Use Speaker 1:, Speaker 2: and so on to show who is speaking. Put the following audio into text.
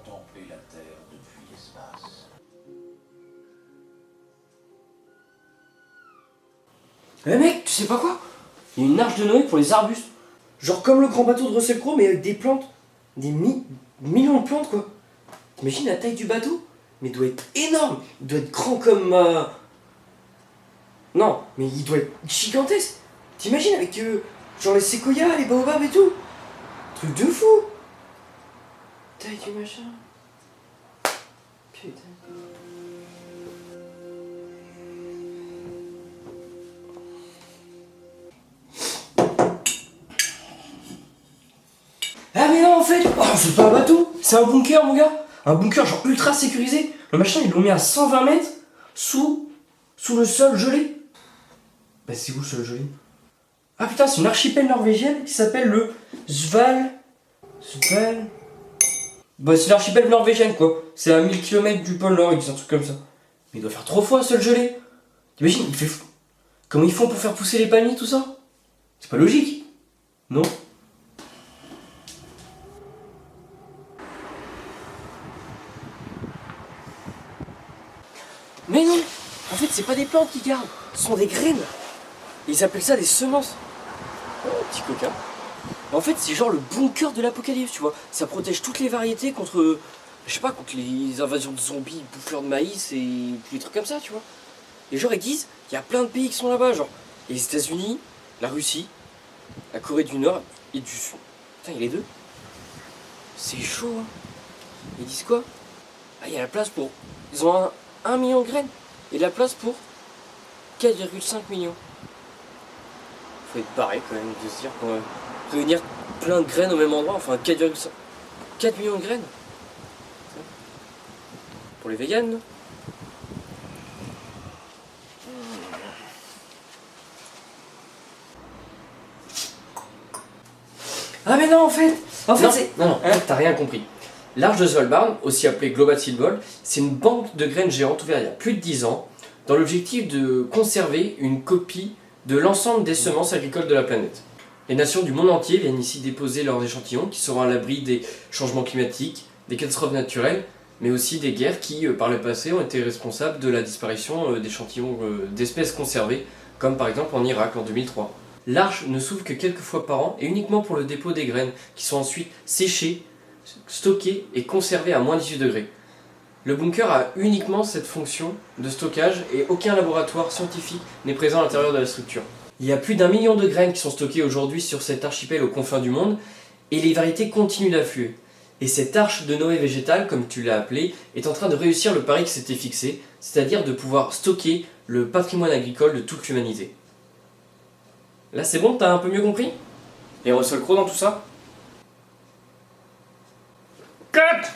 Speaker 1: contempler la Terre depuis l'espace.
Speaker 2: Eh mec, tu sais pas quoi? Il y a une arche de Noé pour les arbustes. Genre comme le grand bateau de Russell Crowe, mais avec des plantes. Millions de plantes, quoi. T'imagines la taille du bateau? Mais il doit être énorme. Il doit être grand comme... Non, mais il doit être gigantesque. T'imagines avec genre les séquoias, les baobabs et tout. Truc de fou. Taille du machin. Putain. Ah mais non en fait, c'est pas un bateau, c'est un bunker mon gars. Un bunker genre ultra sécurisé. Le machin ils l'ont mis à 120 mètres sous le sol gelé. Bah c'est où le sol gelé? Ah putain, c'est une archipel norvégienne qui s'appelle le Sval. Bah c'est l'archipel norvégienne quoi. C'est à 1000 km du pôle Nord, c'est un truc comme ça. Mais il doit faire 3 fois un sol gelé. T'imagines, il fait fou. Comment ils font pour faire pousser les palmiers tout ça? C'est pas logique. Non? Mais non! En fait, c'est pas des plantes qu'ils gardent, ce sont des graines. Ils appellent ça des semences. Oh, petit coquin. En fait, c'est genre le bunker de l'apocalypse, tu vois. Ça protège toutes les variétés contre, je sais pas, contre les invasions de zombies, bouffeurs de maïs et des trucs comme ça, tu vois. Et genre, ils disent, il y a plein de pays qui sont là-bas, genre les États-Unis, la Russie, la Corée du Nord et du Sud. Putain, il y a les deux. C'est chaud, hein. Ils disent quoi? Ah, il y a la place pour. Ils ont 1 million de graines et de la place pour 4,5 millions. Faut être barré quand même de se dire qu'on va réunir plein de graines au même endroit, enfin 4,5. 4 millions de graines. Pour les véganes, non? Ah mais non en fait non, c'est... Non, t'as rien compris. L'arche de Svalbard, aussi appelée Global Seedball, c'est une banque de graines géantes ouverte il y a plus de 10 ans, dans l'objectif de conserver une copie de l'ensemble des semences agricoles de la planète. Les nations du monde entier viennent ici déposer leurs échantillons qui seront à l'abri des changements climatiques, des catastrophes naturelles, mais aussi des guerres qui, par le passé, ont été responsables de la disparition d'échantillons d'espèces conservées, comme par exemple en Irak en 2003. L'arche ne s'ouvre que quelques fois par an et uniquement pour le dépôt des graines, qui sont ensuite séchées, stockées et conservées à moins 18 degrés. Le bunker a uniquement cette fonction de stockage et aucun laboratoire scientifique n'est présent à l'intérieur de la structure. Il y a plus d'1 million de graines qui sont stockées aujourd'hui sur cet archipel aux confins du monde et les variétés continuent d'affluer. Et cette arche de Noé végétale, comme tu l'as appelée, est en train de réussir le pari qui s'était fixé, c'est-à-dire de pouvoir stocker le patrimoine agricole de toute l'humanité. Là c'est bon, t'as un peu mieux compris? Et Russell Crowe dans tout ça? Cut!